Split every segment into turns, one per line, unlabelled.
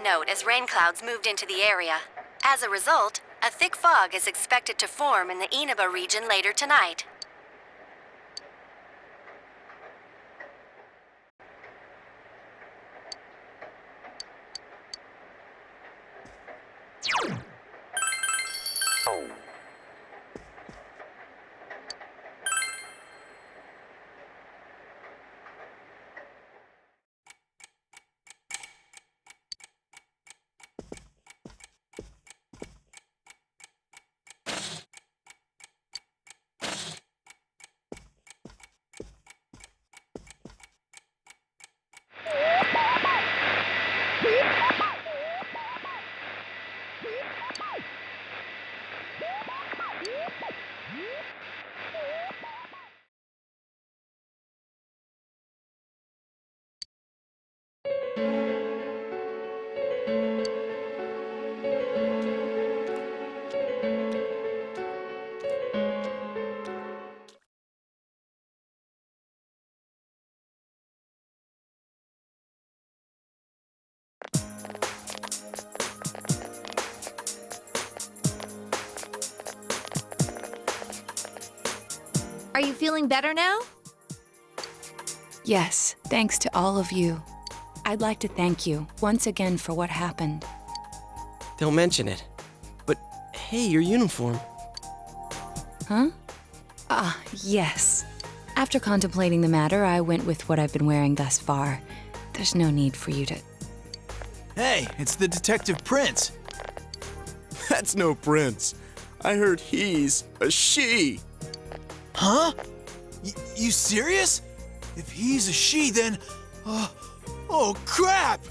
Note as rain clouds moved into the area. As a result, a thick fog is expected to form in the Inaba region later tonight.
Are you feeling better now?
Yes, thanks to all of you. I'd like to thank you once again for what happened.
Don't mention it. But hey, your uniform.
Huh? Yes. After contemplating the matter, I went with what I've been wearing thus far. There's no need for you to...
Hey, it's the Detective Prince.
That's no prince. I heard he's a she.
Huh? You serious? If he's a she, then... oh, crap!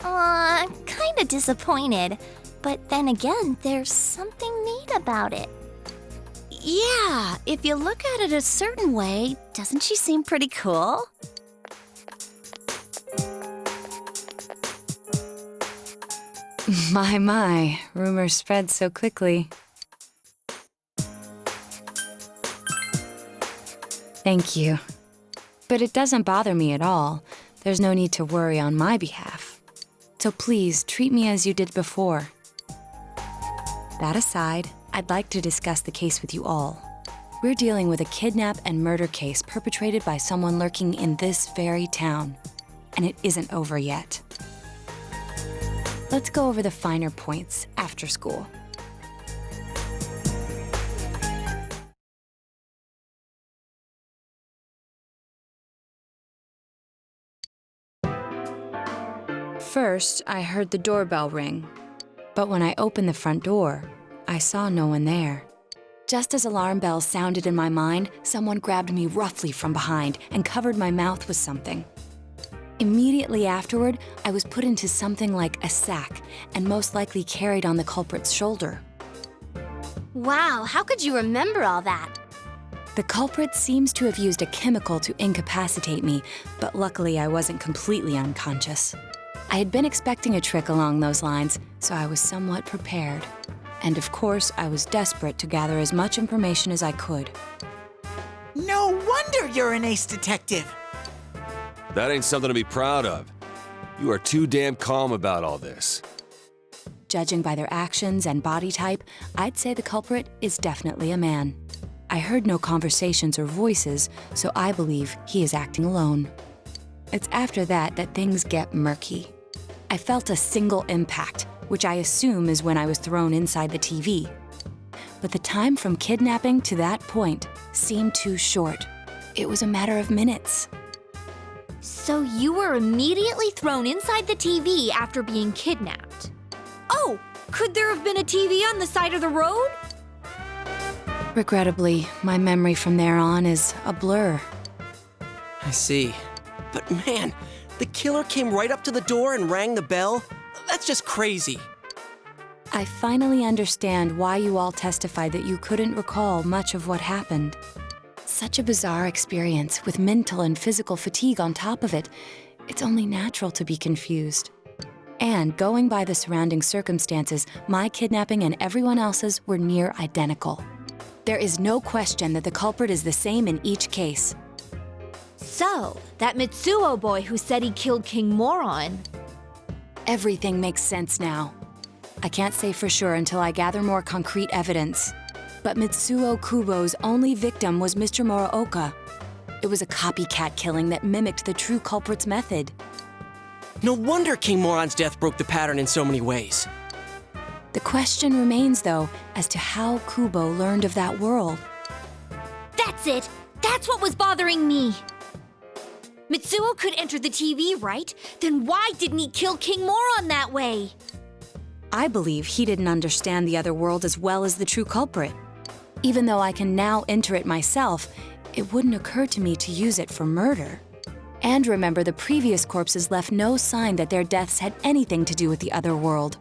I'm kinda disappointed. But then again, there's something neat about it. Yeah, if you look at it a certain way, doesn't she seem pretty cool?
My, rumors spread so quickly. Thank you. But it doesn't bother me at all. There's no need to worry on my behalf. So please, treat me as you did before. That aside, I'd like to discuss the case with you all. We're dealing with a kidnap and murder case perpetrated by someone lurking in this very town. And it isn't over yet. Let's go over the finer points after school. First, I heard the doorbell ring. But when I opened the front door, I saw no one there. Just as alarm bells sounded in my mind, someone grabbed me roughly from behind and covered my mouth with something. Immediately afterward, I was put into something like a sack and most likely carried on the culprit's shoulder.
Wow, how could you remember all that?
The culprit seems to have used a chemical to incapacitate me, but luckily I wasn't completely unconscious. I had been expecting a trick along those lines, so I was somewhat prepared. And of course, I was desperate to gather as much information as I could.
No wonder you're an ace detective!
That ain't something to be proud of. You are too damn calm about all this.
Judging by their actions and body type, I'd say the culprit is definitely a man. I heard no conversations or voices, so I believe he is acting alone. It's after that that things get murky. I felt a single impact, which I assume is when I was thrown inside the TV. But the time from kidnapping to that point seemed too short. It was a matter of minutes.
So you were immediately thrown inside the TV after being kidnapped. Oh, could there have been a TV on the side of the road?
Regrettably, my memory from there on is a blur.
I see. But man, the killer came right up to the door and rang the bell? That's just crazy.
I finally understand why you all testified that you couldn't recall much of what happened. Such a bizarre experience with mental and physical fatigue on top of it. It's only natural to be confused. And going by the surrounding circumstances, my kidnapping and everyone else's were near identical. There is no question that the culprit is the same in each case.
So, that Mitsuo boy who said he killed King Moron.
Everything makes sense now. I can't say for sure until I gather more concrete evidence. But Mitsuo Kubo's only victim was Mr. Muraoka. It was a copycat killing that mimicked the true culprit's method.
No wonder King Moron's death broke the pattern in so many ways.
The question remains, though, as to how Kubo learned of that world.
That's it! That's what was bothering me! Mitsuo could enter the TV, right? Then why didn't he kill King Moron that way?
I believe he didn't understand the other world as well as the true culprit. Even though I can now enter it myself, it wouldn't occur to me to use it for murder. And remember, the previous corpses left no sign that their deaths had anything to do with the other world.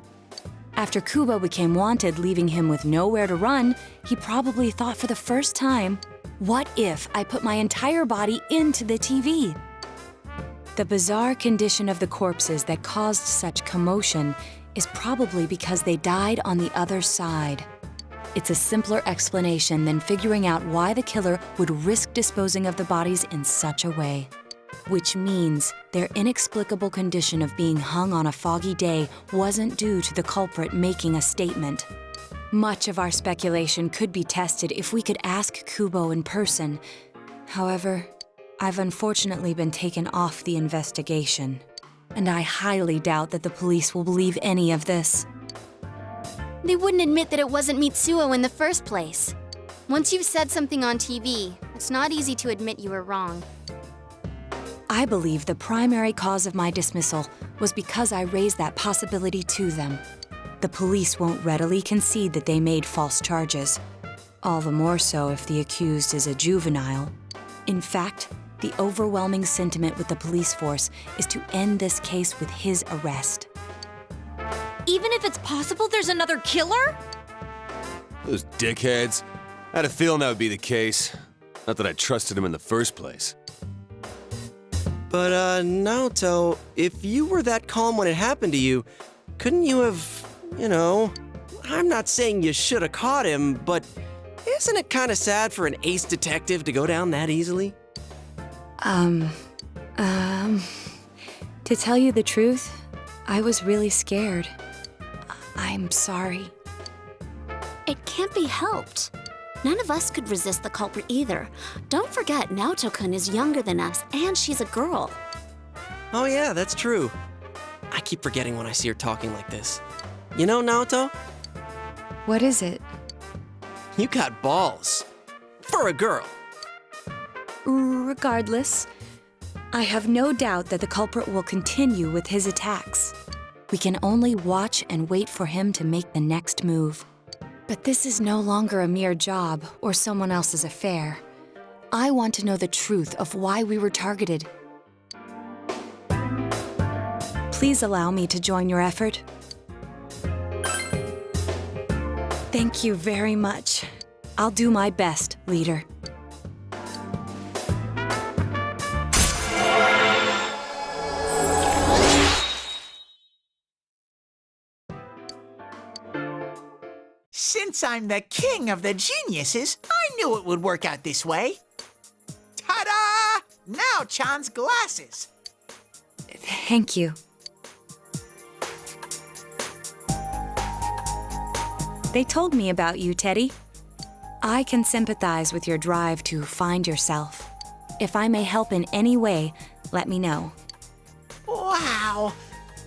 After Kubo became wanted, leaving him with nowhere to run, he probably thought for the first time, what if I put my entire body into the TV? The bizarre condition of the corpses that caused such commotion is probably because they died on the other side. It's a simpler explanation than figuring out why the killer would risk disposing of the bodies in such a way. Which means their inexplicable condition of being hung on a foggy day wasn't due to the culprit making a statement. Much of our speculation could be tested if we could ask Kubo in person. However, I've unfortunately been taken off the investigation, and I highly doubt that the police will believe any of this.
They wouldn't admit that it wasn't Mitsuo in the first place. Once you've said something on TV, it's not easy to admit you were wrong.
I believe the primary cause of my dismissal was because I raised that possibility to them. The police won't readily concede that they made false charges. All the more so if the accused is a juvenile. In fact, the overwhelming sentiment with the police force is to end this case with his arrest.
Even if it's possible there's another killer?
Those dickheads. I had a feeling that would be the case. Not that I trusted him in the first place.
But, Naoto, if you were that calm when it happened to you, couldn't you have, I'm not saying you should have caught him, but isn't it kind of sad for an ace detective to go down that easily?
To tell you the truth, I was really scared. I'm sorry.
It can't be helped. None of us could resist the culprit either. Don't forget, Naoto-kun is younger than us, and she's a girl.
Oh yeah, that's true. I keep forgetting when I see her talking like this. You know, Naoto,
What is it?
you got balls. For a girl.
Regardless, I have no doubt that the culprit will continue with his attacks. We can only watch and wait for him to make the next move. But this is no longer a mere job or someone else's affair. I want to know the truth of why we were targeted. Please allow me to join your effort. Thank you very much. I'll do my best, leader.
Since I'm the king of the geniuses, I knew it would work out this way. Ta-da! Now Chan's glasses.
Thank you. They told me about you, Teddy. I can sympathize with your drive to find yourself. If I may help in any way, let me know.
Wow,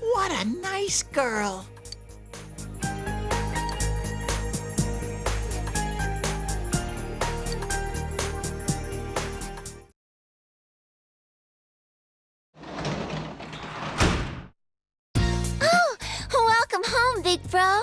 what a nice girl.
Welcome home, big bro.